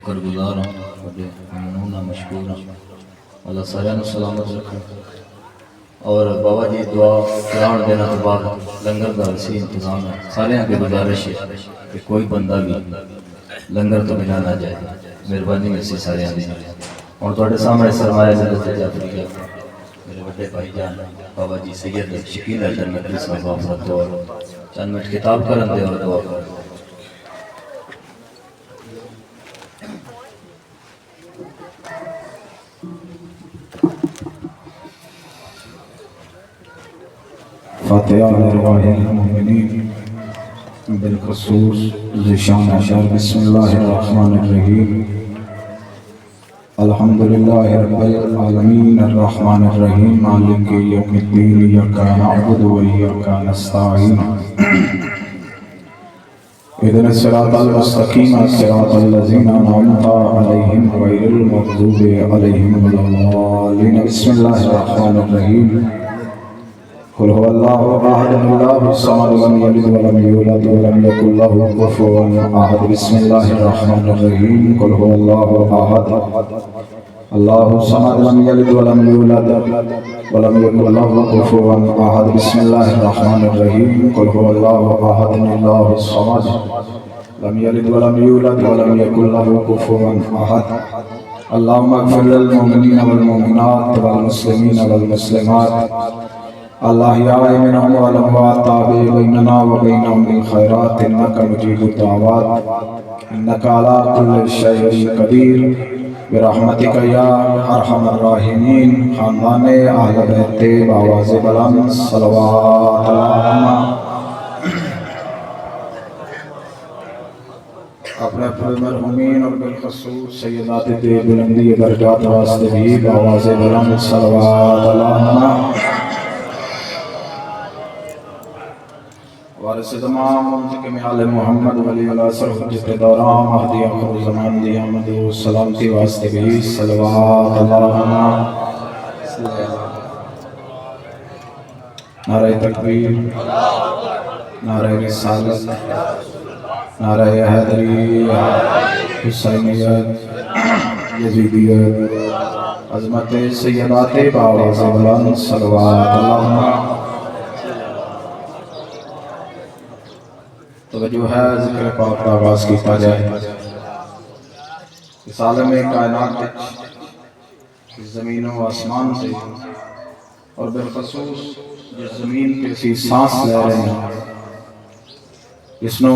شکر گزار ہوں، بڑے ممنون ہوں، مشکور ہوں۔ اللہ سارے سلامت رکھے۔ اور بابا جی دعا قرآن دینا تو بعد لنگر کا وسیع انتظام ہے۔ سارے کی گزارش ہے کہ کوئی بندہ بھی لنگر تو بنا نہ جائے، مہربانی میں سے سارے دی۔ اور تھوڑے سامنے سرمایہ حضرت جعفری کا میرے بڑے بھائی جان بابا جی سید شکیل حیدر نقوی صاحب وفات اور چند منٹ کتاب کرن دے اور دعا کر۔ فاتحہ ارواح المؤمنین بالخصوص ذیشان اشار بسم اللہ الرحمن الرحیم الحمدللہ رب العالمین الرحمن الرحیم مالک یوم الدین ایاک نعبد و ایاک نستعین اهدنا الصراط المستقیم صراط الذین انعمت علیہم غیر المغضوب علیہم ولا الضالین بسم اللہ الرحمن الرحیم قل هو الله احد الله الصمد لم يلد ولم يولد ولم يكن له كفوا احد بسم الله الرحمن الرحيم قل هو الله احد الله الصمد لم يلد ولم يولد ولم يكن له كفوا احد بسم الله الرحمن الرحيم قل هو الله احد الله الصمد لم يلد ولم يولد ولم يكن له كفوا احد اللهم اغفر للمؤمنين والمؤمنات والمسلمين والمسلمات الأحياء منهم والأموات تابع بيننا وبينهم بالخيرات إنك مجيب الدعوات إنك على كل شيء قدير برحمتك يا أرحم الراحمين خاندان اہل بیت بآواز بلند صلوات اللہم اپنے اپنے مرحومین اور بالخصوص سیدات دے بلندی درجات واسطے بھی بآواز بلند صلوات اللہم وارث تمام منتقم آل محمد ولی اللہ سر حجت دوران مہدی آخر زمان دی آمد و سلامتی واسطے بھی صلوات اللہم نعرہ تکبیر، نعرہ رسالت، نعرہ حیدریت، حسینیت، یزیدیت، عظمت سیدات بآواز بلند صلوات اللہم۔ توجہ ہے ذکر پاک کا آغاز کیتا جائے۔ اس عالم کائنات اس زمین و آسمان سے اور بالخصوص جس زمین پہ اسی سانس لے رہے ہیں اس نو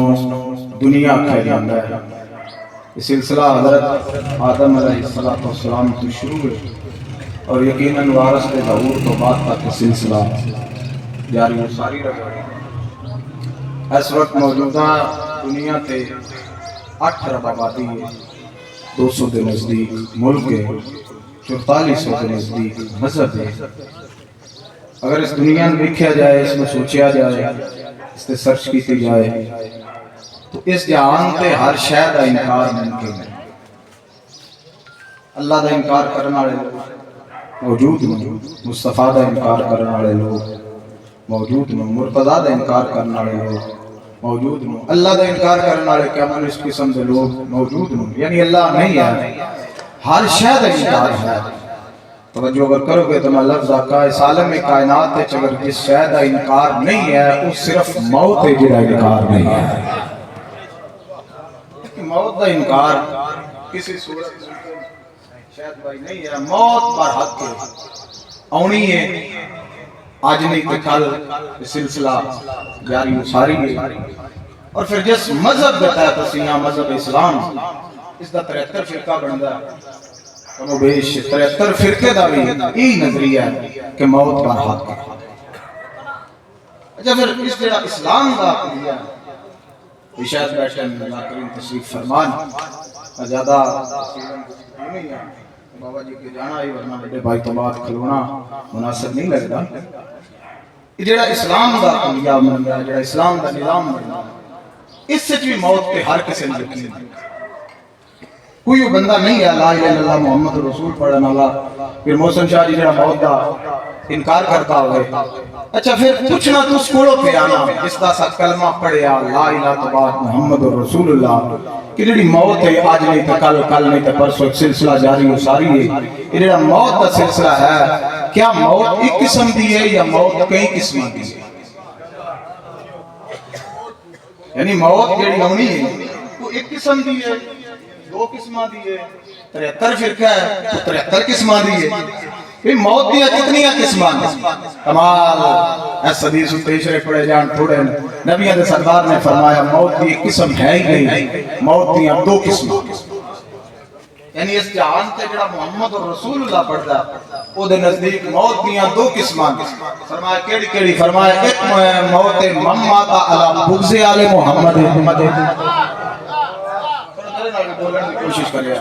دنیا کہہ جاندہ ہے۔ اس سلسلہ حضرت آدم علیہ السلام تو شروع ہے اور یقیناً وارث داؤد تو بعد تک سلسلہ جاری و ساری رہا ہے۔ اس وقت موجودہ دنیا تے 8 ارب آبادی ہے، 200 دے نزدیک ملک ہے، 4400 دے نزدیک مذہب ہے۔ اگر اس دنیا میں دیکھا جائے، اس میں سوچیا جائے، اس تے سرچ کیتی جائے تو اس جہان تے ہر شے دا انکار ممکن ہے۔ اللہ دا انکار کرنے والے لوگ موجود ہیں، مصطفیٰ دا انکار کرنے والے لوگ موجود ہیں، مرتضیٰ دا انکار کرنے والے لوگ موجود ہیں، اللہ دا انکار کرنے والے کیامن اس قسم کے لوگ موجود ہیں۔ یعنی اللہ نہیں ہے، ہر شے دا انکار ہے۔ توجہ اگر کرو گے تو میں لفظ آقا اس عالم کائنات ہے اگر جس شے دا انکار نہیں ہے اس صرف موت ہے جڑا انکار نہیں ہے۔ موت دا انکار کسی صورت شاید بھائی نہیں ہے، موت پر حق ہے، آنی ہے، آج نہیں تو کل سلسلہ جاری و ساری ہے۔ اور پھر جس مذہب بتایا تسیاں مذہب اسلام اس دا 73 فرقہ بندہ ہے، کمو بیش 73 فرقے دا بھی یہی نظریہ ہے کہ موت پر حق ہے۔ اچھا پھر اس جڑا اسلام دا عقیدہ ہے شاید بیٹھے اللہ کریم تشریف فرمان زیادہ نہیں ہے، بابا جی کے جانا ہی ورنہ بڑے بھائی تو بات کھلونا مناسب نہیں لگتا۔ جڑا اسلام دا عقیدہ بندا ہے، جڑا اسلام دا نظام بندا ہے، اس سے بھی موت پہ ہر کسی نے یقین ہے۔ کوئی بندہ نہیں ہے لا الہ الا اللہ محمد رسول پڑھنے والا پھر محسن شاہ جی جڑا موت دا انکار کرتا ہوئے اچھا پھر پوچھنا تو سکولوں پہ آنا جس دا سا کلمہ پڑھیا لا الہ تبارک محمد رسول اللہ کہ جڑی موت ہے آج نہیں تھا کل نہیں تھا پرسوں ایک سلسلہ جاری و ساری ہے یہ جڑا موت کا سلسلہ ہے کیا موت ایک قسم دی ہے یا موت کئی قسم دی ہے یعنی موت جڑی ہونی ہے وہ ایک قسم دی ہے دو قسمہ دی ہے 73 فرقہ ہے تو 73 قسمہ دی ہے یہ موت دیا کتنی قسمہ کمال ایس حدیث تیشرے پڑے جان تھوڑے نبی علیہ سردار نے فرمایا موت دی ایک قسم ہے ہی نہیں موت دیا دو قسمہ یعنی اس جہان تے جڑا محمد رسول اللہ پڑھتا او دے نزدیک موت دیا دو قسمہ فرمایا کیڑی کیڑی فرمایا ایک موت ممات علی بغض آل محمد بولنے کی کوشش کریا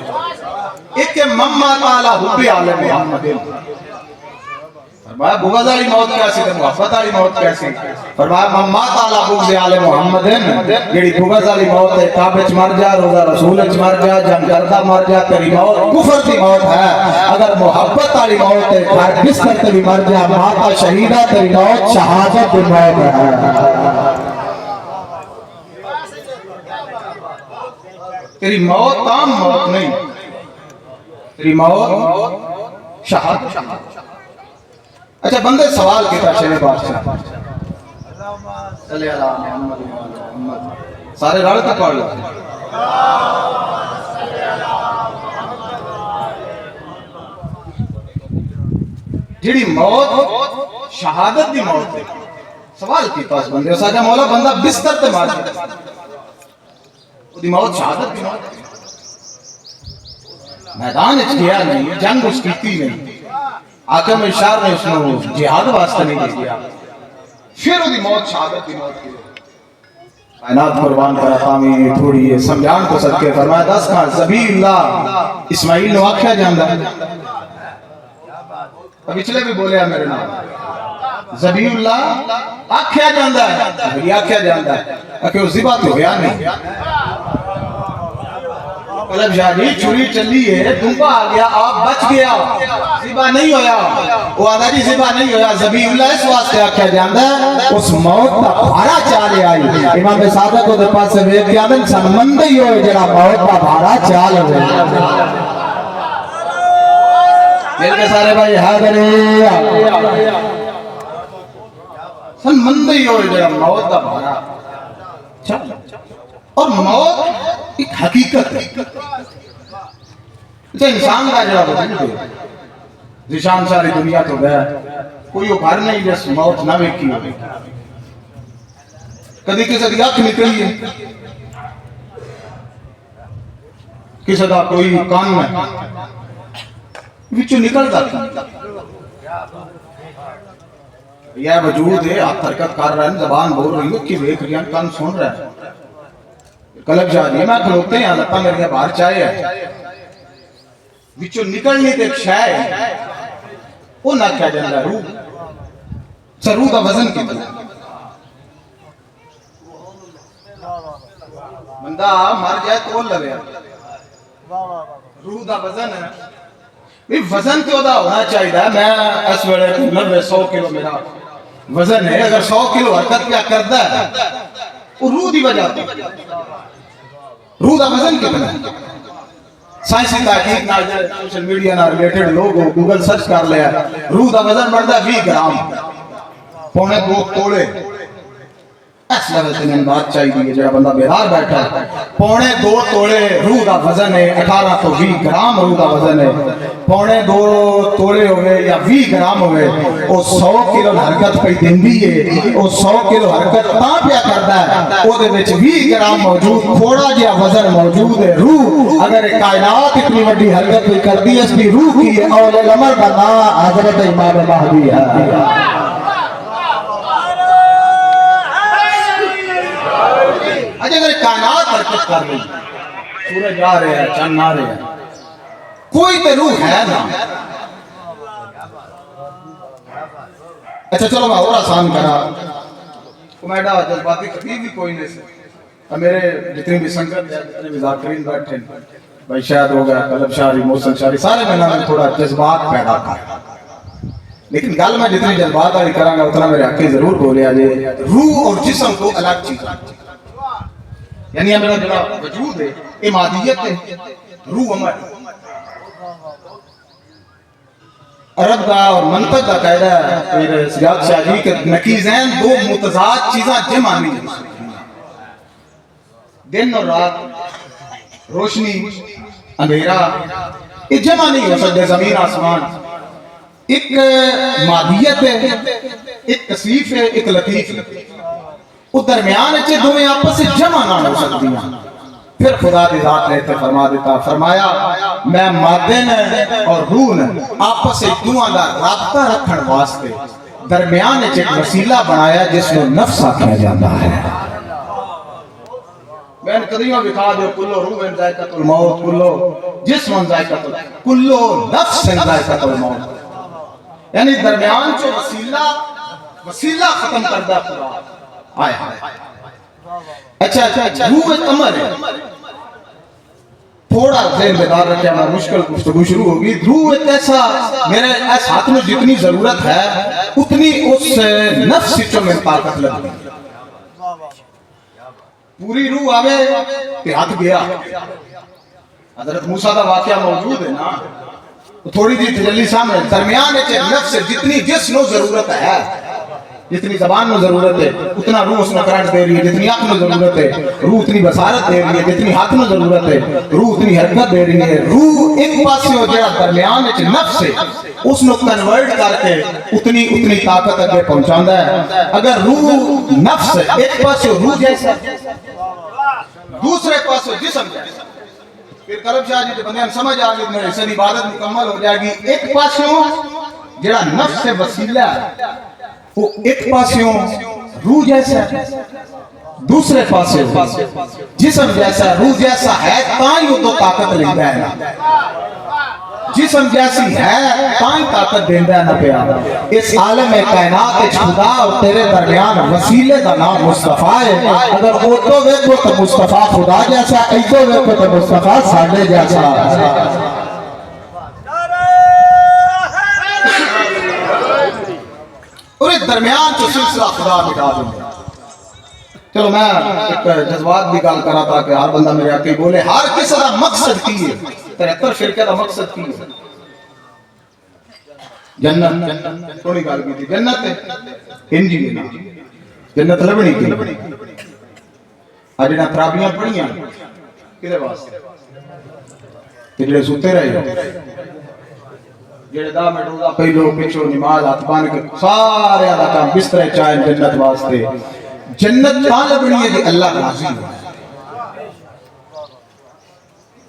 ایک ممات علی حب آل محمد فرمایا بغض والی موت کیسی تے محبت والی موت کیسی فرمایا ممات علی بغض آل محمد جڑی بغض والی موت ہے کعبے وچ مر جا روزہ رسول وچ مر جا جنگ کردا مر جا تیری موت کفر دی موت ہے اگر محبت والی موت ہے گھر بستر تے بھی مر جا ماتا شہیدہ تیری موت شہادت دی موت ہے تیری موت عام موت نہیں تیری موت شہادت اچھا بندے سوال کیتا شہر بادشاہ صلی اللہ محمد سارے رڑ تک پڑھ لو جڑی موت شہادت دی موت ہے سوال کیتا اس بندے ساجا مولا بندہ بستر تے مار جائے دی موت شہادت دی موت میدان اچھ گیا نہیں جنگ اس کیتی نہیں آقام اشار نے اس نے جہاد واسطہ نہیں دے دیا پھر وہ دی موت شہادت دی موت کی کائنات قربان کرا تامی تھوڑی ہے سمجھان کو صدقے فرمایا دس کہاں زبی اللہ اسماعیل نے آکھیا جاندہ اب اچھلے بھی بولے ہیں میرے نام زبی اللہ آکھیا جاندہ ہے یہ آکھیا جاندہ ہے کہ وہ زبا تو گیا نہیں قلب جانی چھری چلی ہے دنبا آگیا آپ بچ گیا زبا نہیں ہویا وہ آدھا جی زبا نہیں ہویا زبی اللہ اس واسطے آکھیا جاندہ ہے اس موت کا بھارا چالے آئی امام صادق کو در پاس سے بے قیامن سنمندہ ہی ہوئے جڑا موت کا بھارا چال ہوئے دل کے سارے بھائی حاضرے سنمندہ ہی ہوئے جڑا موت کا بھارا چال اور موت ایک حقیقت ہے اسے انسان کا جواب وجود ہے ذیشان ساری دنیا تو گیا کوئی وہ گھر نہیں جس موت نہ ویکھی ہو کدی کسی دی اکھ نکلی ہے کسی دا کوئی کان میں وچوں نکلتا یہ وجود ہے آپ حرکت کر رہے ہیں زبان بول رہی ہو کہ دیکھ رہی ہیں کان سن رہے ہیں قلب جا رہی ہے میں کھلوتے ہیں لپا میرے باہر چاہے ہے وچوں نکلنی تے ایک شے ہے وہ نہ کیا جاندہ ہے روح سر روح کا وزن کتنا بندہ مر جائے تو لگے روح کا وزن ہے وزن تو دا ہونا چاہیے میں اس ویلے 90-100 کلو میرا وزن ہے اگر 100 کلو حرکت کیا کرتا ہے وہ روح دی وجہ روح دا وزن کتنا ہے سائنسی تحقیق نہ سوشل میڈیا نہ ریلیٹڈ لوگ گوگل سرچ کر لیا روح دا وزن بڑھتا ہے 20 گرام 2.25 توڑے اس لیول سے میں بات چاہیے جڑا بندہ بیدار بیٹھا ہے 2.25 توڑے روح دا وزن ہے 18 تو 20 گرام روح دا وزن ہے 2.25 توڑے ہوئے یا 20 گرام ہوئے وہ 100 کلو حرکت پہ دیندی ہے وہ 100 کلو حرکت تاں پیا کرتا ہے وہ دے وچ 20 گرام موجود تھوڑا جہا وزن موجود ہے روح اگر کائنات اتنی بڑی حرکت پہ کرتی ہے اس کی روح کی ہے اول الامر کا نام حضرت امام مہدی ہے اگر کائنات حرکت کر رہی سورج آ رہے ہیں چند آ رہے ہیں کوئی تے روح ہے نا اچھا چلو میں اور آسان کرا کمیڈا جذباتی خطیب بھی کوئی نہیں سے میرے جتنی بھی سنگت ہے جتنے بھی ذاکرین بیٹھے بھائی شاید ہو گیا قلب شاری موسن شاری سارے میں نے تھوڑا جذبات پیدا کر لیکن گل میں جتنی جذبات والی کراں گا اتنا میرے حق ضرور بولیا جے روح اور جسم کو الگ چیز یعنی میرا جو وجود ہے یہ مادیت ہے روح ہماری عرب کا اور منطق کا قاعدہ ہے پھر سجاد شاہ جی کہ نقیضین دو متضاد چیزاں جمع نہیں ہو سکتی دن اور رات روشنی اندھیرا یہ جمع نہیں ہو سکتے زمین آسمان ایک مادیت ہے ایک کثیف ہے ایک لطیف ہے وہ درمیان اچھے دونوں آپس سے جمع نہ ہو سکتی ہیں پھر خدا دی ذات نے فرما دیتا فرمایا میں مادے نے اور روح نے آپس سے دونوں دا رابطہ رکھن واسطے درمیان ایک وسیلہ بنایا جس کو نفس آکھا جاتا ہے میں نے قدیمہ بکھا دو کلو روح ذائقۃ الموت کلو جسم ذائقۃ الموت کلو نفس ذائقۃ الموت یعنی درمیان جو وسیلہ ختم کردہ خدا آیا اچھا روح ایک عمل ہے تھوڑا ذہن بیدار رکھے ہمارا مشکل گفتگو شروع ہوگی روح ایک ایسا میرے اس ہاتھ میں جتنی ضرورت ہے اتنی اس نفس سے میں طاقت لگی پوری روح آوے کہ ہاتھ گیا حضرت موسیٰ کا واقعہ موجود ہے نا تھوڑی دی تجلی سامنے درمیان ہے نفس جتنی جس نو ضرورت ہے جتنی زبان میں ضرورت ہے اتنا روح اس میں کرنٹ دے رہی ہے جتنی آنکھ میں ضرورت ہے روح اتنی بصارت دے رہی ہے جتنی ہاتھ میں ضرورت ہے روح اتنی حرکت دے رہی ہے روح ایک پاس سے جڑا درمیان وچ نفس ہے اس نو کنورٹ کر کے اتنی طاقت اگے پہنچاندا ہے اگر روح نفس ایک پاس سے روح جیسا دوسرے پاس جسم جیسا پھر کرب شاہ جی بندے سمجھ آ گئی میرے سے عبادت مکمل ہو جائے گی ایک پاسوں جڑا نفس سے وسیلہ ہے وہ ایک پاسوں روح جیسا ہے دوسرے پاسے جسم جیسا روح جیسا ہے تاں وہ تو طاقت لیتا ہے جسم جیسی ہے تاں طاقت دیندا ہے نہ پیا اس عالم کائنات وچ خدا اور تیرے درمیان وسیلے دا نام مصطفیٰ ہے اگر وہ تو ویکھو تو مصطفیٰ خدا جیسا ایتھے ویکھو تو مصطفیٰ ساڈے جیسا اور اس درمیان جو سلسلہ خدا مٹا دیں چلو میں ایک جذبات بھی گل کرا تھا کہ ہر بندہ میرے آقی بولے ہر کسی کا مقصد کی ہے 73 فرقے کا مقصد کی ہے جنت تھوڑی گل کی تھی جنت انجی نا جنت لبنی کی آج جنہ ترابیاں پڑھیاں کدے واسطے کہ جڑے سوتے رہے جڑے دا میں روزہ پہلو پچھو نماز ہاتھ بان کے سارے دا کام بستر چائے جنت واسطے جنت کہاں لبنی ہے کہ اللہ راضی ہو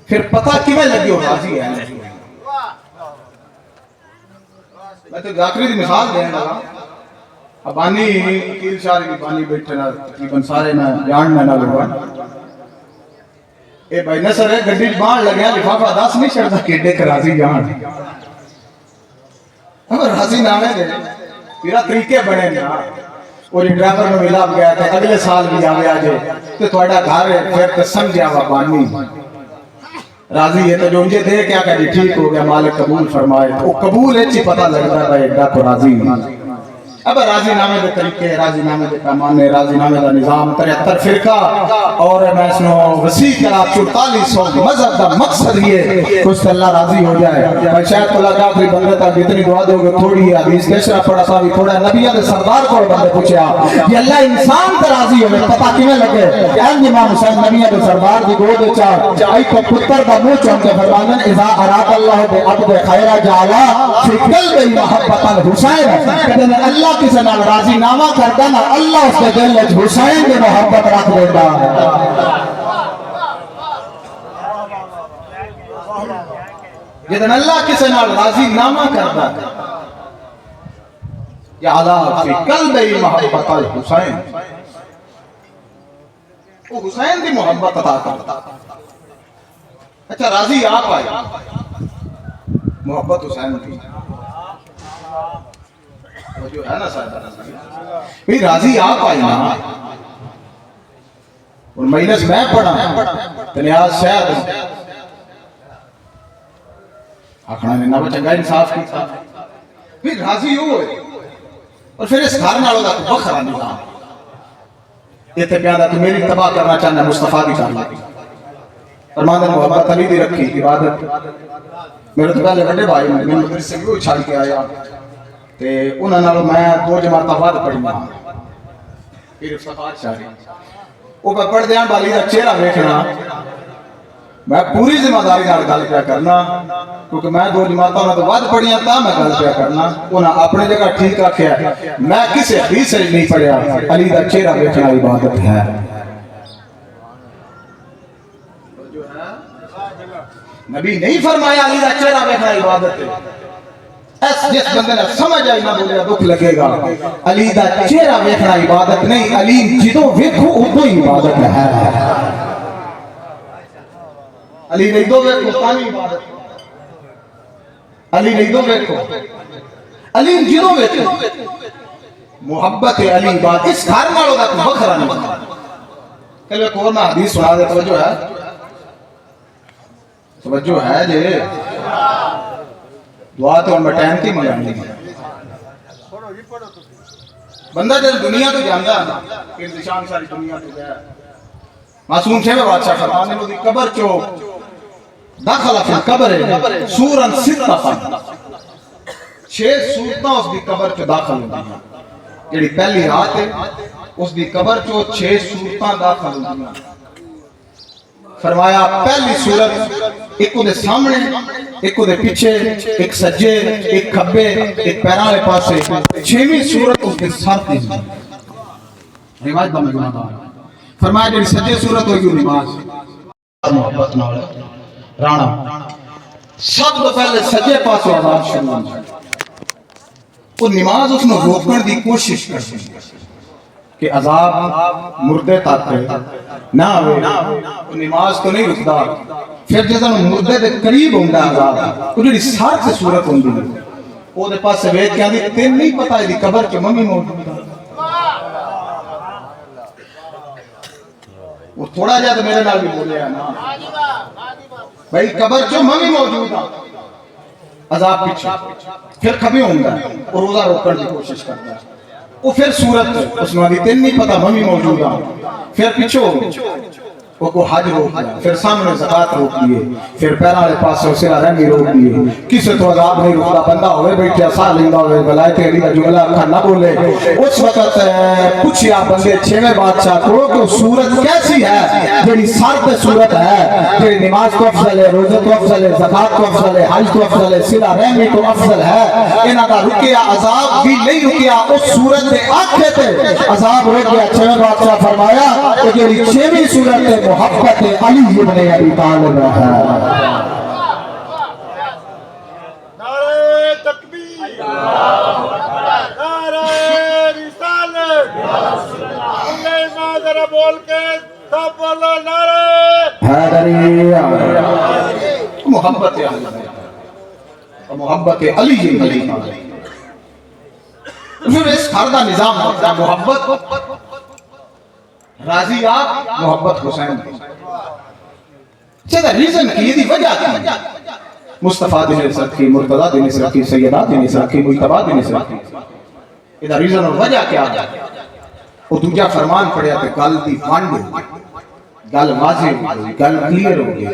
پھر پتہ کیویں لگی ہو راضی ہے میں تو ذاکری دی مثال دیں گا ابانی وکیل شاہ کی بانی بیٹھے نا تقریباً سارے میں جان میں نہ لگا اے بھائی نصر ہے گڈی بان لگیا لفافہ 10 نہیں چڑھتا کیڈے کا راضی جان ہم راضی نامے دے میرا طریقے بنے نا اور ڈرائیور میں ملا گیا تھا اگلے سال بھی آگے آجے تو تھوڑا گھر ہے پھر تو سمجھا ہوا بانی راضی ہے تو جو مجھے دے کیا کہ ٹھیک ہو گیا مالک قبول فرمائے وہ قبول ہے چی پتہ لگتا ہے بھائی ایڈا تو راضی نہیں اب راضی نامے دے طریقے راضی نامے دے پیمانے راضی نامے دا نظام 73 فرقہ اور میں اس نو وسیع کرا 4400 مذہب دا مقصد یہ کچھ اللہ راضی ہو جائے بھائی شاید اللہ کا کوئی بندے تک جتنی دعا دو گے تھوڑی حدیث کیسرا پڑھا تھا بھی تھوڑا نبیہ دے سردار کو بندے پوچھا یہ اللہ انسان تے راضی ہوئے پتہ کیویں لگے کہ امام حسین نبیہ دے سردار دی گود وچ آئی تو پتر دا منہ چون کے فرماندن اذا اراد اللہ بے عبد خیر جعلا فی قلب محبت الحسین کہ اللہ کسی نال راضی نامہ کرتا نا اللہ اس کے دل وچ حسین کی محبت رکھ دیتا جدن اللہ کسی نال راضی نامہ کرتا یا علا فی قلب محبت الحسین وہ حسین کی محبت عطا کرتا اچھا راضی آپ آئے محبت حسین کی جو ہے نا صاحب راضی آپ آئی نا اور مجلس میں پڑھا تنیاز شاید آخنا نے نہ چنگا انصاف کی تھا پھر راضی ہوئے اور پھر اس گھر نالوں دا کوئی وکھرا نظام یہ تے پیادا تو میری تباہ کرنا چاہنا مصطفیٰ دی کر لگی فرماندے محبت علی دی رکھی عبادت میرے تو پہلے بڑے بھائی میں مدرسے بھی چھڑ کے آیا تے انہاں نال میں 2 جماعتاں بعد پڑھیاں پھر صفات شاہی او پڑھ دیاں بالی دا چہرہ ویکھنا میں پوری ذمہ داری نال گل پیا کرنا کیونکہ میں 2 جماعتاں نال تو بعد پڑھیاں تا میں گل پیا کرنا انہاں اپنے جگہ ٹھیک آکھیا میں کسے حدیث سے نہیں پڑھیا علی دا چہرہ ویکھنا عبادت ہے نبی نہیں فرمایا علی دا چہرہ ویکھنا عبادت ہے جس بندے نے سمجھ آئی نہ بولے دکھ لگے گا علی دا چہرہ ویکھنا عبادت نہیں علی جدوں ویکھو ادوں ہی عبادت ہے علی نہیں دو ویکھو تانی عبادت علی نہیں دو ویکھو علی جدوں ویکھو محبت علی عبادت اس گھر نالوں دا کوئی وکھرا نہیں کل ایک اور میں حدیث سنا دے توجہ ہے جی دعا تو میں ٹائم تی منگانی بندہ جب دنیا تو جاندا کہ نشان ساری دنیا تو گیا معصوم سے میں بادشاہ فرمانے کو دی قبر چو داخلہ فی القبر سورن 6 سورتاں اس دی قبر چو داخل ہوندیاں جڑی پہلی رات ہے اس دی قبر چو 6 سورتاں داخل ہوندیاں فرمایا پہلی سورت ایک دے سامنے ایک دے پیچھے ایک سجے ایک کھبے ایک پیراں والے پاسے 6ویں سورت اس کے ساتھ دی روایت دا میں گناہ فرمایا جڑی سجے سورت ہوئی نماز محبت نال رانا سب تو پہلے سجے پاسوں آواز شروع ہوندی وہ نماز اس نو روکن دی کوشش کرتی کہ عذاب مردے تک نہ ہوئے نماز تو نہیں رکدا پھر جدوں مردے دے قریب ہوندا عذاب او جڑی سار سے صورت ہوندی او دے پاسے ویکھ کے آندی تین نہیں پتہ دی قبر چ ممی موجود ہے وہ تھوڑا جہا تو میرے نال بھی بولیا نا بھائی قبر چ ممی موجود ہے عذاب پیچھے پھر کبھی ہوندا اور روزہ روکن دی کوشش کرتا ہے وہ پھر صورت اس نے تین نہیں پتا ممی موجود ہے پھر پیچھو وہ کو حج روک دیا پھر سامنے زکات روک دیے پھر پیرا والے پاس اسے رحمی روک دیے کسی تو عذاب نہیں رکتا بندہ ہوئے بیٹھا سا لیندا ہوئے ولایت علی کا جملہ اکھا نہ بولے اس وقت پوچھیا بندے 6ویں بادشاہ کو کہ صورت کیسی ہے جڑی سر تے صورت ہے جڑی نماز کو افضل ہے روزے کو افضل ہے زکات کو افضل ہے حج کو افضل ہے صلہ رحمی کو افضل ہے انہاں دا رکیا عذاب بھی نہیں رکیا اس صورت دے آنکھے تے عذاب رک گیا 6ویں بادشاہ فرمایا کہ جڑی 6ویں صورت ہے محبت علی ابن ابی طالب ہے نعرہ تکبیر نعرہ رسالت اللہ ذرا بول کے سب بولو نعرہ حیدری محبت علی محبت علی ابن ابی طالب پھر اس گھر دا نظام ہوتا ہے محبت راضی آپ محبت حسین چیزا ریزن کی یہ دی وجہ کی مصطفیٰ دین نصرت کی مرتضی دین نصرت کی سیدات دین نصرت کی مجتبی دین نصرت کی یہ ریزن اور وجہ کیا وہ دوجہ فرمان پڑھیا تے گل دی فانڈ گل واضح ہوئی گل کلیئر ہو گئی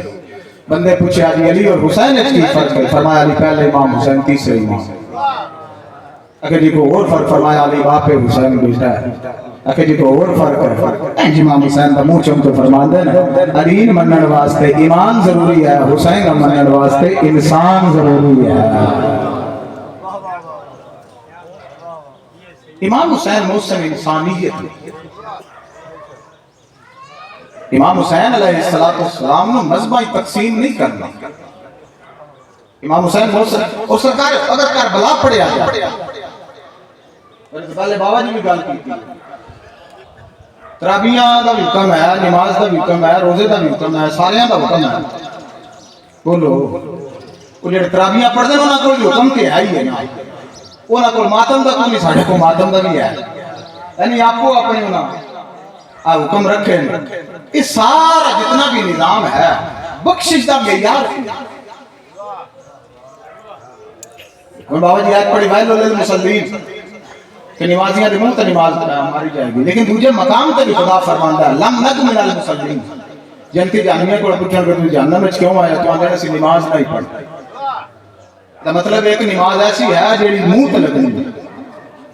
بندے پوچھے علی اور حسین اس کی فرق ہے فرمایا علی پہلے امام حسین تیسرے امام اگر جی کو اور فرق فرمایا علی باپ حسین بیٹا ہے اگر جی کو اور فرق ہے امام حسین دا منہ چم تو فرمان دے نا دین منن واسطے ایمان ضروری ہے حسین منن واسطے انسان ضروری ہے امام حسین محسن انسانیت امام حسین علیہ السلام نے مذہبی تقسیم نہیں کرنا امام حسین محسن اور سرکار اگر کربلا پڑے آ جائے پہلے بابا جی بھی گل کی ترابیاں دا بھی حکم ہے نماز دا بھی حکم ہے روزے دا بھی حکم ہے ساریاں دا حکم ہے بولو وہ جڑے ترابیاں پڑھتے ہیں انہاں کول حکم تے ہے ہی ہے نا انہاں کول ماتم دا کوئی نہیں ساڈے کو ماتم دا بھی ہے یعنی آپ کو اپنے انہاں حکم رکھے یہ سارا جتنا بھی نظام ہے بخشش دا معیار اور بابا جی آیت پڑھی ویل للمصلین کہ نمازیاں دے منہ تے نماز ماری جائے گی، لیکن دوسرے مقام تے بھی خدا فرماندا ہے لم نک من المصلین، جنتی جہنمیہ کو پوچھن گے تو جہنم وچ کیوں آیا تو آندے اسی نماز نہیں پڑھی۔ دا مطلب ایک نماز ایسی ہے جیڑی منہ تے لگنی ہے،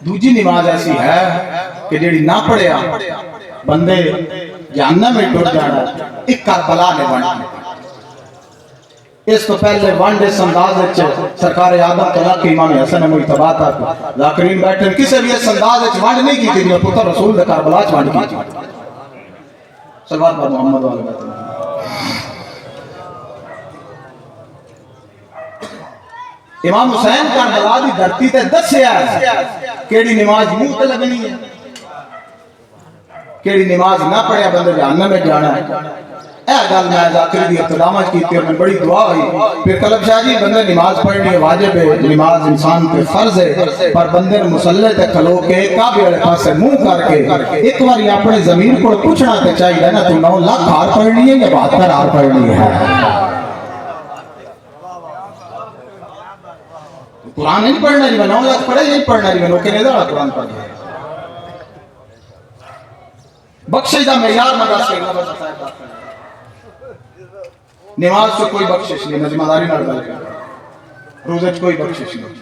دوسری نماز ایسی ہے کہ جیڑی نہ پڑھیا بندے جہنم میں ٹر جانا، ایک کربلا نے بننا۔ اس تو پہلے ونڈ اس انداز وچ سرکار آدم تلک امام حسن مجتبی تک ذاکرین بیٹھے کسی بھی اس انداز وچ ونڈ نہیں کی تھی، پتر رسول دے کربلا وچ ونڈ کی تھی۔ صلوات پر محمد و علی بیت اللہ۔ امام حسین کربلا دی دھرتی تے دسیا کیڑی نماز منہ تے لگنی ہے، کیڑی نماز نہ پڑھیا بندے جہنم میں جانا ہے۔ اے گل میں ذاکر دی ابتدا وچ کیتی اور میں بڑی دعا ہوئی۔ پھر کلب شاہ جی بندے نماز پڑھنی ہے واجب ہے، نماز انسان پہ فرض ہے، پر بندے مصلی تے کھلو کے کعبے والے پاسے منہ کر کے ایک بار اپنے ضمیر کو پوچھنا تے چاہیے نا تو 9 لاکھ ہار پڑھنی ہے یا 72 ہار پڑھنی ہے؟ قرآن نہیں پڑھنا جی میں 9 لاکھ پڑھے نہیں پڑھنا جی میں نوکے نہیں دا قرآن پڑھنا۔ بخشش دا معیار میں دس کے نماز سے کوئی بخشش نہیں، میں ذمہ داری نہ ڈالتا، روزے سے کوئی بخشش نہیں،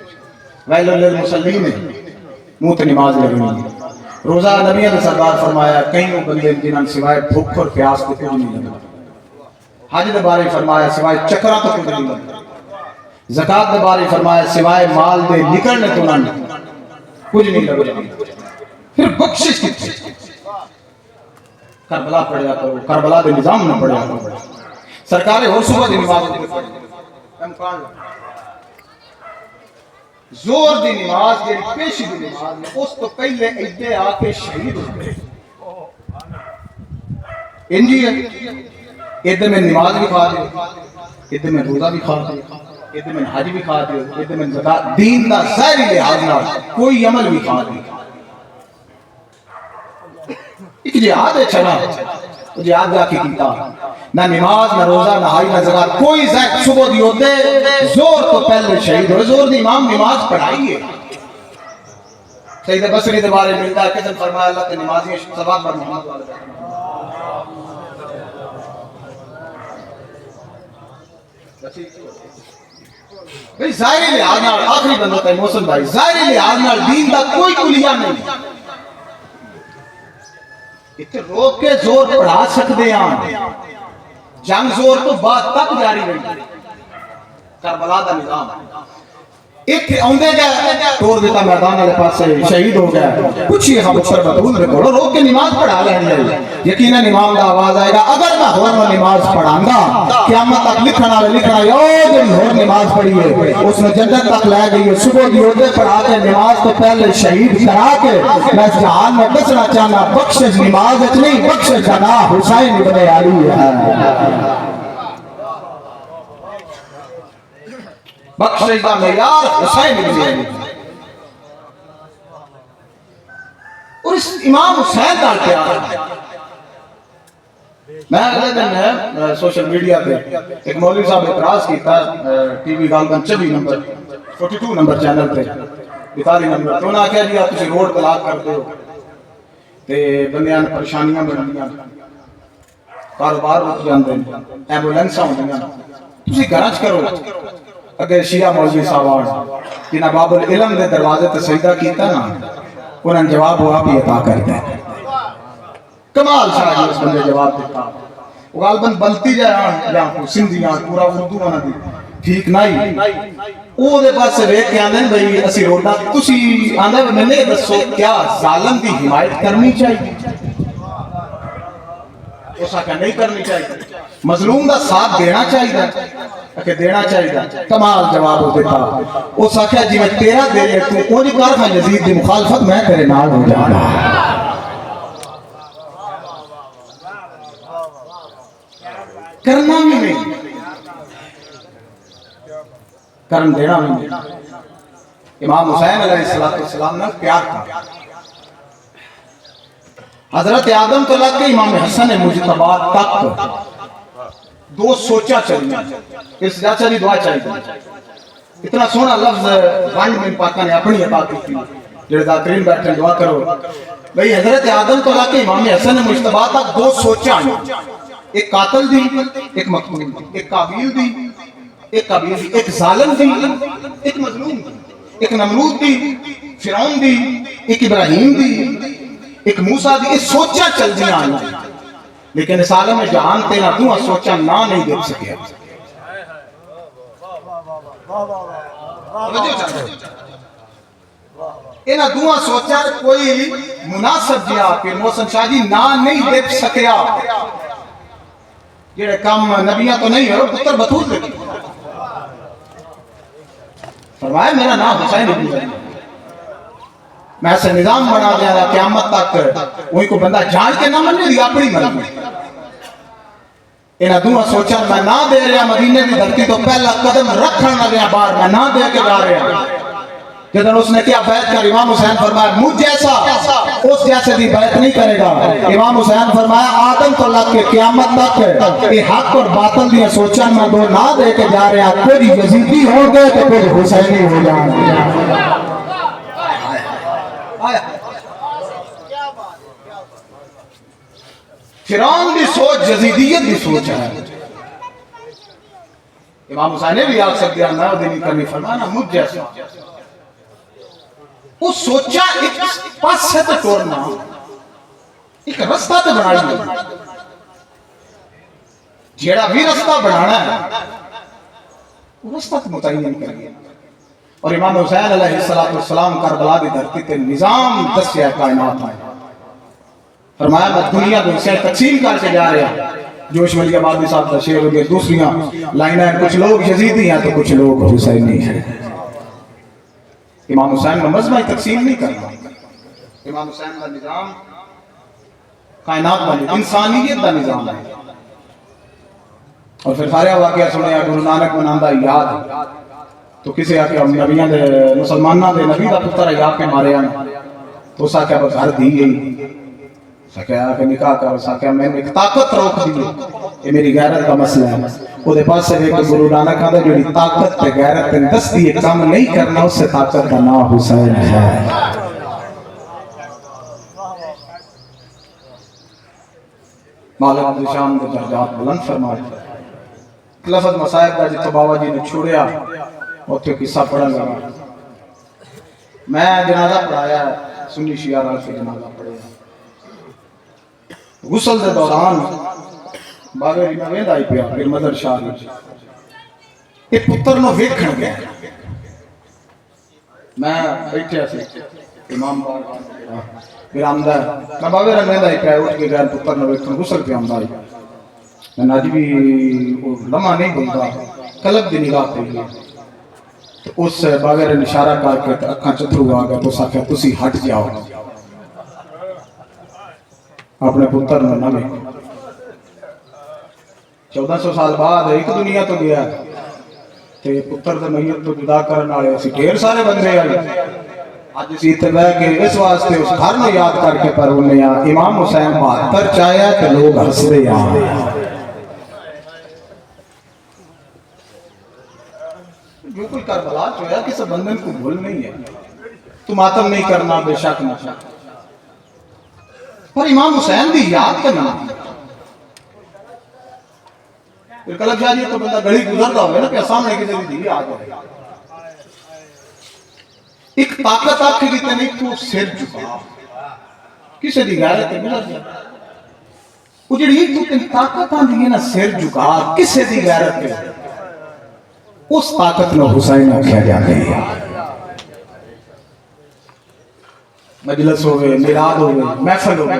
ویل للمصلین منہ تے نماز لگنی ہے۔ روزہ نبی نے سردار فرمایا کئی بندے جنہاں سوائے بھوک اور پیاس کو کچھ نہیں لگتا، حج دے بارے فرمایا سوائے چکرا تو کچھ نہیں لگتا، زکات دے بارے فرمایا سوائے مال دے نکلنے تو نہ کچھ نہیں لگتا۔ پھر بخشش کتنی؟ کربلا پڑھیا کرو، کربلا دے نظام نہ پڑھیا کرو، سرکار اور صبح دی نماز زور دی نماز دی پیشی دی نماز اس تو پہلے ایدے آ کے شہید ہو گئے انجی ہے ایدے میں نماز بھی کھا دے، ایدے میں روزہ بھی کھا دے، ایدے میں حج بھی کھا دے، ایدے میں زکات دین دا ظاہری لحاظ نہ کوئی عمل بھی کھا دے۔ ایک جہاد ہے چلا جہاد جا کے کیتا، نہ نماز نہ روزہ نہ حج نہ زکات کوئی زائد صبح دی ہوتے زور تو پہلے شہید ہوئے۔ زور دی امام نماز پڑھائیے، سید بصری دے بارے ملتا ہے کسن فرمایا اللہ کے نمازی ثواب پر محمد والے بھئی ظاہری لحاظ نال آخری بندہ تے محسن بھائی ظاہری لحاظ نال دین دا کوئی کلیہ نہیں، اتنے روک کے زور پڑھا سکتے ہیں، جنگ زور تو بعد تک جاری رہی، کربلا دا نظام ایک آندے گئے توڑ دیتا میدان والے پاس سے شہید ہو گیا، پوچھئے ہم اکثر بطول رکھو روک کے نماز پڑھا لیں گے، یقیناً امام دا آواز آئے گا اگر میں ہور میں نماز پڑھاندہ قیامت تک لکھنا یو دن ہور نماز پڑھی ہے اس نے جنت تک لے گئی ہے، صبح دیوتے پڑھا کے نماز تو پہلے شہید کرا کے میں اس جہان میں بچنا چاہنا، بخشش نماز اتنی بخشش جنا حسین ابن علی ہے، بخشش دا معیار حسین ابن علی۔ اور اس امام حسین دا پیار میں اگلے دن سوشل میڈیا پہ ایک مولوی صاحب اعتراض کیتا ٹی وی غالباً 24 نمبر 42 نمبر چینل پہ 42 نمبر تو انہاں کہہ دیا تسی روڈ بلاک کرتے ہو تے بندیاں پریشانیاں بندیاں کاروبار رک جاندے ایمبولینساں ہوندیاں تسی گھراں چ کرو۔ اگر شیعہ مولوی صاحب جنہاں باب العلم دے دروازے تے سجدہ کیتا نا انہاں جواب وہ آپ ہی عطا کرتا ہے، کمال شاہ جی اس بندے جواب دیتا، وہ غالباً بلتی جائے یا سندھیاں پورا اردو آنا دی ٹھیک نہیں، وہ دے پاس سے ریک کے آنے بھئی اسی روڈا تسی آنے میں نے دسو کیا ظالم دی حمایت کرنی چاہیے؟ اس آکھا نہیں کرنی چاہیے، مظلوم دا ساتھ دینا چاہیے کہ دینا چاہیے، کمال جواب دیتا، اس آکھا جی میں تیرا دے لے تو اوجی کار خواہ یزید دی مخالفت میں تیرے نال ہو جانا، کرنا بھی نہیں کرن دینا بھی نہیں۔ امام حسین علیہ السلام نے پیار تھا، حضرت آدم تو لگ کے امام حسن مجتبی تک دو سوچا چلی اس جا چلی دعا چاہیے اتنا سونا لفظ ونڈ میں پاکا نے اپنی عطا کی تھی جڑے ذاکرین بیٹھے دعا کرو بھئی حضرت آدم تو اللہ کے امام حسن مجتبیٰ تک دو سوچاں ایک قاتل دی ایک مقتول دی ایک قابیل دی ایک ظالم دی ایک مظلوم دی ایک نمرود دی فرعون دی ایک ابراہیم دی ایک موسیٰ دی ایک سوچاں چل دی آنا لیکن اس عالم میں جہان تینا دعا سوچاں نہ نہیں دیکھ سکیا اینا دعا سوچا کوئی مناسب جیا کہ محسن شاہ جی نہ نہیں دیکھ سکیا یہ کام نبیہ تو نہیں ہے پتر بطول لگی فرمایا میرا نام حسین ابن علی میں ایسے نظام بنا دیا تھا قیامت تک وہی کو بندہ جان کے نہ مننے دی اپنی مرضی انہاں دعا سوچا میں نہ دے رہا مدینے کی دھرتی تو پہلا قدم رکھنا نہ دیا باہر میں نہ دے کے جا رہا جدن اس نے کیا بیعت کر امام حسین فرمایا مجھ جیسا اس جیسے دی بیعت نہیں کرے گا امام حسین فرمایا آدم تو لگ کے قیامت تک یہ حق اور باطل دیا سوچا میں دو نہ دے کے جا رہا کوئی یزیدی ہو گئے تو کوئی حسینی ہو جائے فرعون دی سوچ یزیدیت دی سوچ ہے امام حسین نے بھی آگ سکتے ہیں نہ دینی کرنی فرمانا مجھ جیسا وہ سوچا ایک پاس سے تو توڑنا ایک رستہ تو بنائی ہے جیڑا بھی رستہ بنانا ہے وہ رستہ تو متعین کریے اور امام حسین علیہ السلام کربلا دی دھرتی تے نظام دسیا کائنات ہے فرمایا میں دنیا دو سے تقسیم کر کے جا رہا جوش ولی آبادی صاحب کا شعر ہوگئے دوسریاں لائنیں کچھ لوگ یزیدی ہیں تو کچھ لوگ حسینی ہیں امام حسین کا مذہبی تقسیم نہیں کرنا امام حسین کا نظام کائنات کا نظام انسانیت کا نظام ہے اور پھر سارے واقعہ سنے گرو نانک مناندہ یاد تو کسی آکے ہم نبیاں دے مسلمانہ دے نبی دا پتر یاد کے مارے آنے تو سا کیا بس گھر دی گئی سا کیا کہ نکاح کر سا کیا میں ایک طاقت روک دی یہ میری غیرت کا مسئلہ ہے وہ دے پاس سے ایک گرو نانک آدھا جو طاقت تے غیرت تے دستی ایک کام نہیں کرنا اس سے طاقت کا نام حسین ہے مالک عبد شام دے درجات بلند فرمائے لفظ مسائب کا جتو بابا جی نے چھوڑیا اور تو قصہ پڑھا لگا میں جنازہ پڑھایا سنی شیعہ راج کے جنازہ پڑھایا غسل دے دوران باغے رینا ویند آئی پیا پھر مدر شاہ ری ایک پتر نو ویکھن گیا میں بیٹھے سے امام باغ پھر آمدہ میں باغے رنگیند آئی پیا اٹھ کے گیا پتر نو ویکھن غسل پہ آمدہ آئی میں ناجبی لمحہ نہیں بولتا قلب دی نگاہ پہ گیا تو اس باغے نے اشارہ کر کے اکھاں چترو آگا تو سا کہ تسی ہٹ جاؤ اپنے پتر نے نہ میں 1400 سال بعد ایک دنیا تو گیا تے پتر دے میت تو جدا کرنے والے اسی ڈھیر سارے بندے آئے آج اسی تے بیٹھ کے اس واسطے اس گھر میں یاد کر کے پر انہیں امام حسین 72 چاہیا کہ لوگ ہنس دے جو کوئی کربلا چویا کسی بندن کو بھول نہیں ہے تو ماتم نہیں کرنا بے شک نہ پر امام حسین بھی یاد کرنا پھر کلب شاہ جی تو بندہ گھڑی گزرتا ہوئے نا کہ سامنے کسی بھی دیوی آج ہوئے ایک طاقت آپ کے لیے نہیں تو سر جھکا کسی دی غیرت ہے گزر جائے وہ جڑی ایک تو طاقت آن دیئے نا سر جھکا کسی دی غیرت ہے اس طاقت میں حسین کیا جاتے ہیں مجلس ہوئے میلاد ہوئے محفل ہوئے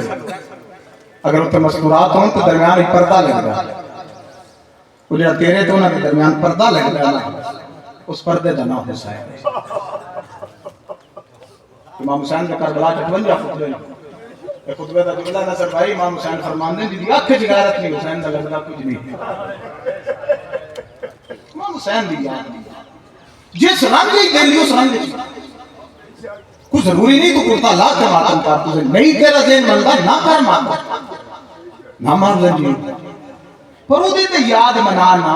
اگر اتنے مذکورات ہوں تو درمیان ایک پردہ لگ رہا وہ جڑا تیرے تو انہوں کے درمیان پردہ لگ رہا اس پردے کا نام حسین ہے امام حسین کا کربلا 58 خطبے ایک خطبے کا جملہ نصر بھائی امام حسین فرمان دیں جی آنکھ کی غیرت نہیں حسین کا لگتا کچھ نہیں امام حسین دی یاد جس رنگ ہی دے لی اس رنگ ہی کچھ ضروری نہیں تو کرتا لا کر ماتم کر تجھے نہیں تیرا ذہن ملتا نہ کر ماتم نہ مار لیں پر وہ دیتے یاد منانا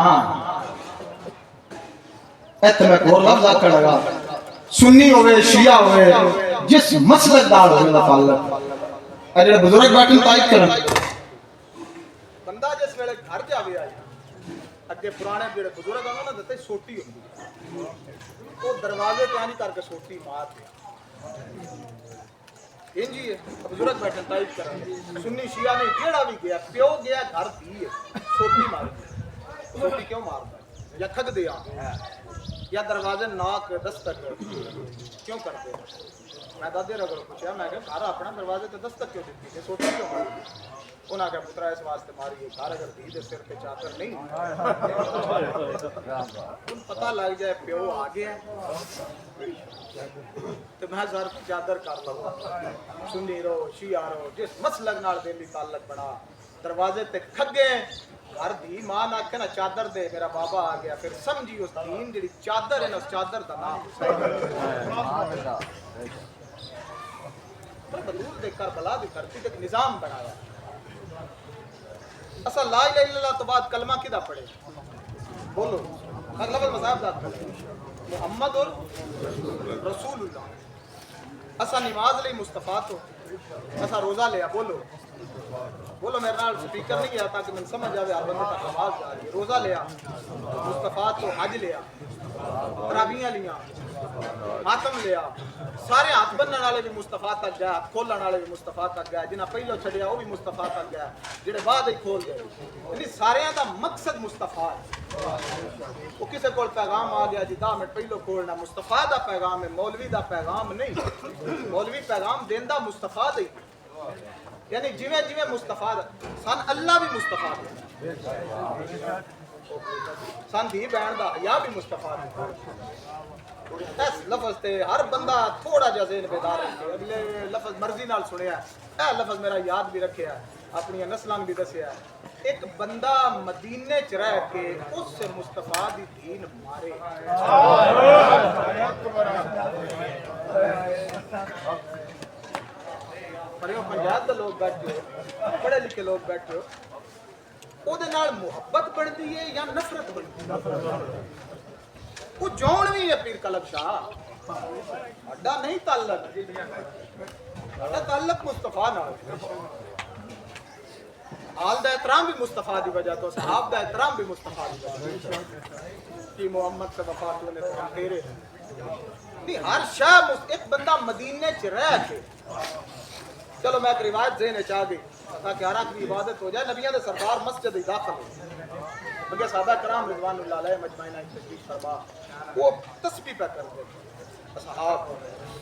ایتھے میں اور لفظ آکھن لگا سنی ہوئے شیعہ ہوئے جس مسلک دار ہوئے دا تعلق اے جڑے بزرگ بیٹھن تائید کرن بندہ جس ویلے گھر جاوے آئی اگے پرانے جڑے بزرگ آنا نا دتے سوٹی ہوندی وہ دروازے تے آنی کر کے سوٹی مار دے انجی ہے بزرگ بیٹھن تائید کرن سنی شیعہ نے جیڑا بھی گیا پیو گیا گھر دی ہے سوٹی مار سوٹی کیوں مارتا ہے یا کھگ دیا یا دروازے ناک دستک کیوں کرتے میں دادے رگڑ پوچھا میں کہ گھر اپنا دروازے تے دستک کیوں دیتی ہے سوٹی کیوں ماری انہاں کہ پترا اس واسطے ماری ہے گھر اگر دی دے سر پہ چادر نہیں ان پتہ لگ جائے پیو آ گیا تو میں زر چادر کر لوں سنی رہو شیعہ رہو جس مسلک نال دل دی تعلق بنا دروازے تے کھگے گھر دی ماں نہ کہنا چادر دے میرا بابا آ گیا پھر سمجھی اس دین جڑی چادر ہے نا اس چادر دا نام بدول دے کربلا دی دھرتی تے نظام بنایا اصلا لا الہ الا اللہ تو بعد کلمہ کدا پڑھے بولو ہر لفظ مذہب ذات پڑھے محمد اور رسول اللہ اصلا نماز لئی مصطفیٰ تو اصلا روزہ لیا بولو بولو میرے نال سپیکر نہیں گیا تاکہ میں سمجھ آوے ہر بندے تک آواز جا رہی روزہ لیا مصطفیٰ تو حج لیا تراویحاں لیا ماتم لیا سارے ہاتھ بننے والے بھی مصطفیٰ تک گیا ہاتھ کھولنے والے بھی مصطفیٰ تک گیا جنہیں پہلو چھڑیا وہ بھی مصطفیٰ تک گیا جڑے بعد ہی کھول گئے یعنی سارے دا مقصد مصطفیٰ ہے وہ کسے کول پیغام آ گیا جی 10 منٹ پہلو کھولنا مصطفیٰ دا پیغام ہے مولوی دا پیغام نہیں مولوی پیغام دیندا مصطفیٰ دا یعنی جویں جویں مصطفیٰ سن اللہ بھی مصطفیٰ دا سن دی بہن دا یا بھی مصطفیٰ دا اس لفظ تے ہر بندہ تھوڑا جا ذہن بیدار رکھے اگلے لفظ مرضی نال سنیا اے لفظ میرا یاد بھی رکھیا اپنی نسلاں بھی دسیا ایک بندہ مدینے چ رہ کے اس سے مصطفیٰ دی دین مارے پریوں پنجاب دے لوگ بیٹھے ہو پڑھے لکھے لوگ بیٹھے ہو او دے نال محبت بڑھدی ہے یا نفرت بڑھدی ہے وہ جون بھی ہے پیر کلب شاہ اڈا نہیں تعلق اڈا تعلق مصطفیٰ نال آل دا احترام بھی مصطفیٰ دی وجہ تو صحاب دا احترام بھی مصطفیٰ دی وجہ کہ محمد سے وفات ہونے تیرے نہیں ہر شاہ ایک بندہ مدینے چ رہ کے چلو میں ایک روایت ذہن چاہ گئی تاکہ ہر کی عبادت ہو جائے نبیوں دے سردار مسجد ہی داخل ہو بلکہ صحابہ کرام رضوان اللہ علیہ مجمعین تشریف فرما وہ تسبیح پہ کرتے اصحاب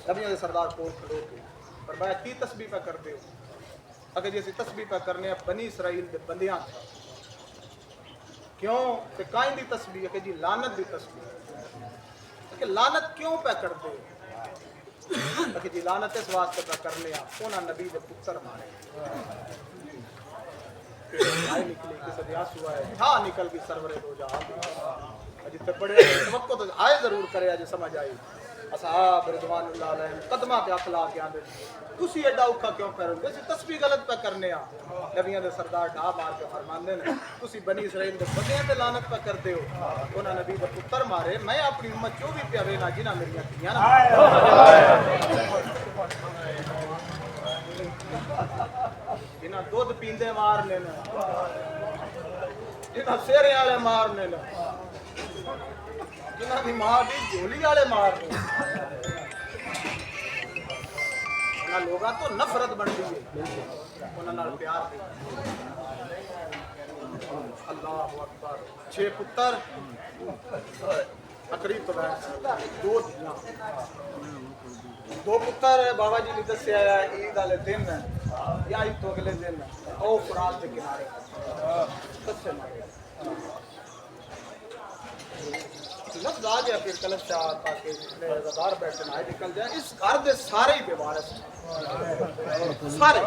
نبیوں دے سردار کول کھلو کے فرمایا کی تسبیح پہ کرتے ہو اگر جیسی تسبیح پہ کرنے بنی اسرائیل دے بندیاں تھا کیوں کہ کائیں دی تسبیح ہے کہ جی لعنت دی تسبیح کہ لعنت کیوں پہ کرتے ہو کہ جی لعنت اس واسطے پہ کرنے انہاں نبی دے پتر مارے آئے نکلی کسی دیاس ہوا ہے تھا نکل گئی سرور دو جہاں جتنے پڑھے وقت تو آئے ضرور کرے آج سمجھ آئی اصحاب رضوان اللہ علیہ قدمہ کے اخلاق کے آندے تسی ایڈا اوکھا کیوں پہ رہو جیسے تسبیح غلط پہ کرنے نبیوں دے سردار ڈھا مار کے فرماندے نے تسی بنی اسرائیل دے بندیاں تے لعنت پہ کرتے ہو انہاں نبی دے پتر مارے میں اپنی امت جو بھی پیارے نا جنہاں میریاں کیاں نا جنہاں دودھ پیندے مارنے نا جنہاں سیرے والے مارنے نا جنہاں دی ماں دی جھولی والے مارنے انہاں لوگاں تو نفرت بن گئی ہے انہاں نال پیار دی اللہ اکبر 6 پتر تقریب تو دو دھیاں 2 پتر بابا جی نے دسیا ہے عید والے دن ہے یا عید تو اگلے دن ہے او فرات کے کنارے دسے لفظ آ گیا پھر کلب شاہ تاکہ جتنے رضادار بیٹھے نہ نکل جائیں اس گھر دے سارے ہی بے وارث سارے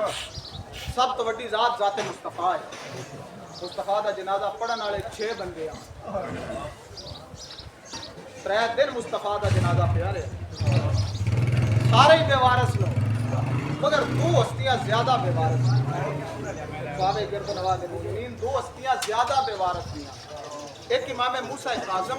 سب تو وڈی ذات ذات مصطفیٰ ہے مصطفیٰ دا جنازہ پڑھن والے 6 بندے ہیں 3 دن مصطفیٰ دا جنازہ پیا رہے سارے ہی بے وارث لوگ مگر 2 ہستیاں زیادہ بے وارث صحابہ گرد نواز مومنین 2 ہستیاں زیادہ بے وارث ہیں ایک امام موسیٰ کاظم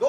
2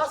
10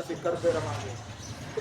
ਅਸੀਂ ਕਰਦੇ ਰਵਾਂਗੇ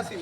ਅਸੀਂ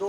2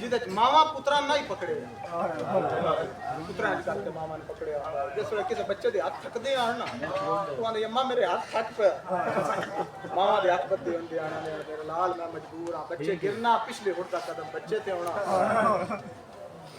ਜਿਹਦੇ ਚ ਮਾਵਾਂ ਪੁੱਤਰਾਂ ਨਾਲ ਹੀ ਪਕੜੇ ਪੁੱਤਰਾਂ ਦੇ ਕਰਕੇ ਮਾਵਾਂ ਨੇ ਪਕੜਿਆ ਜਿਸ ਵੇਲੇ ਕਿਸੇ ਬੱਚੇ ਦੇ ਹੱਥ ਥੱਕਦੇ ਆਣ ਨਾ ਉਹ ਆਂਦੇ ਅੰਮਾ ਮੇਰੇ ਹੱਥ ਥੱਕ ਪਿਆ ਮਾਵਾਂ ਦੇ ਹੱਥ ਬੱਦੇ ਹੁੰਦੇ ਆਣਾ ਨੇ ਮੇਰੇ ਲਾਲ ਮੈਂ ਮਜਬੂਰ ਹਾਂ ਬੱਚੇ ਗਿਰਨਾ ਪਿਛਲੇ ਹੁੱਟ ਦਾ ਕਦਮ ਬੱਚੇ ਤੇ ਆਉਣਾ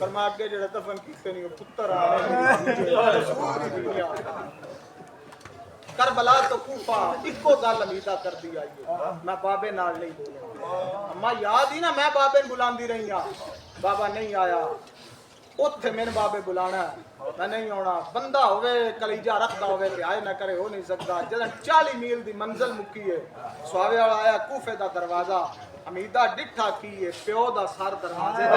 ਪਰ ਮੈਂ ਅੱਗੇ ਜਿਹੜਾ ਦਫਨ ਕੀਤੇ ਨਹੀਂ ਉਹ ਪੁੱਤਰ ਆ ਕਰਬਲਾ ਤੋਂ ਕੂਫਾ ਇੱਕੋ ਗੱਲ ਅਮੀਦਾ ਕਰਦੀ ਆਈ ਹੈ ਮੈਂ ਬਾਬੇ ਨਾਲ ਨਹੀਂ ਬੋਲਿਆ ਅੰਮਾ ਯਾਦ ਹੀ ਨਾ ਮੈਂ ਬਾਬੇ ਨੂੰ ਬੁਲਾਉਂਦੀ ਰਹੀ ਆ ਬਾਬਾ ਨਹੀਂ ਆਇਆ ਉੱਥੇ ਮੈਨੂੰ ਬਾਬੇ ਬੁਲਾਣਾ ਮੈਂ ਨਹੀਂ ਆਉਣਾ ਬੰਦਾ ਹੋਵੇ ਕਲੀਜਾ ਰੱਖਦਾ ਹੋਵੇ ਤੇ ਆਏ ਨਾ ਕਰੇ ਹੋ ਨਹੀਂ ਸਕਦਾ ਜਦੋਂ 40 ਮੀਲ ਦੀ ਮੰਜ਼ਲ ਮੁੱਕੀ ਹੈ ਸੁਆਵੇ ਵਾਲਾ ਆਇਆ ਕੂਫੇ ਦਾ ਦਰਵਾਜ਼ਾ ਅਮੀਦਾ ਡਿੱਠਾ ਕੀ ਹੈ ਪਿਓ ਦਾ ਸਰ ਦਰਵਾਜ਼ੇ ਦਾ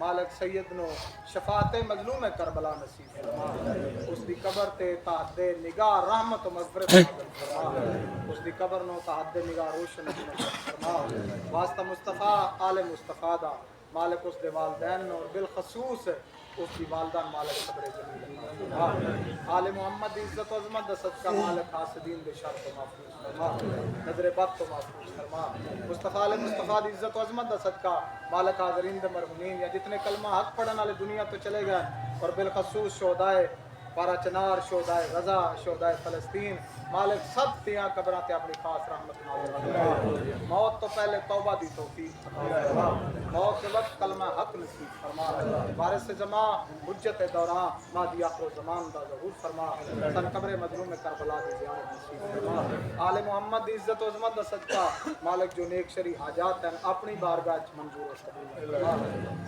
مالک سید نو شفاعت مظلوم کربلا نصیب فرما اس دی قبر تے تحت نگاہ رحمت و مغفرت نازل فرما اس دی قبر نو تحت نگاہ روشن فرما واسطہ مصطفیٰ آل مصطفیٰ دا مالک اس دے والدین نو اور بالخصوص اس دی والدہ مالک صبر جمیل فرما آل محمد دی عزت و عظمت دا صدقہ مالک حاسدین دے شر تو محفوظ فرما نظر بد تو محفوظ فرما مصطفیٰ علیہ مصطفیٰ دی عزت و عظمت دا صدقہ مالک حاضرین دے مرحومین یا جتنے کلمہ حق پڑھن والے دنیا تو چلے گئے اور بالخصوص شہدائے پارا چنار شہدائے غزہ شہدائے فلسطین مالک سب دیاں قبراں تے اپنی خاص رحمت نازل فرما موت تو پہلے توبہ دی توفیق فرما موت کے وقت کلمہ حق نصیب فرما وارث جماع حجت دوران مہدی آخر زمان دا ظہور فرما سن قبر مظلوم کربلا دی زیارت نصیب فرما آل محمد دی عزت و عظمت دا صدقہ مالک جو نیک شری حاجات ہیں اپنی بارگاہ وچ منظور و قبول فرما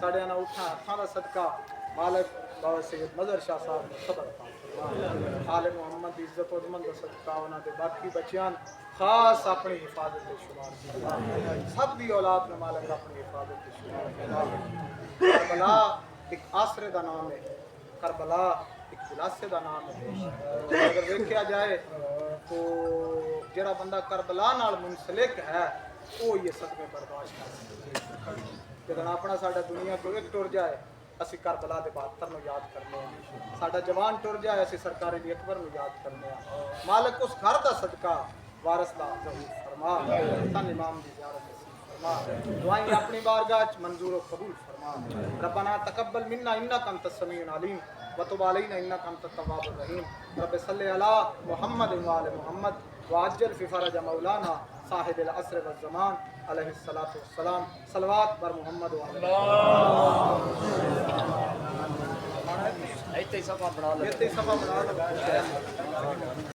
ساڈے نال اٹھا ہتھاں دا صدقہ مالک بابا سید مظہر شاہ صاحب نے صبر عطا فرما آل محمد دی عزت و عظمت دا صدقہ انہاں دے باقی بچیاں خاص اپنی حفاظت تے شمار فرما سب دی اولاد نے مالک اپنی حفاظت تے شمار فرما کربلا ایک آسرے دا نام ہے کربلا ایک دلاسے دا نام ہے اگر دیکھا جائے تو جڑا بندہ کربلا نال منسلک ہے وہ یہ صدمے برداشت کر سکتا جدن اپنا ساڈا دنیا تو ایک ٹر جائے اسی کربلا دے 72 نو یاد کرنے ہیں ساڈا جوان ٹر جائے اسی سرکار علی اکبر نو یاد کرنے ہیں مالک اس گھر دا صدقہ وارث دا ظہور فرما تن امام دی زیارت نصیب فرما دعائیں اپنی بارگاہ وچ منظور و قبول فرما ربنا تقبل منا انک انت السمیع العلیم وتب علینا انک انت التواب الرحیم رب صلی علی محمد و آل محمد وعجل فی فرج مولانا صاحب العصر والزمان علیہ الصلوۃ والسلام صلوات بر محمد و آل محمد ایتھے صفحہ بنا لو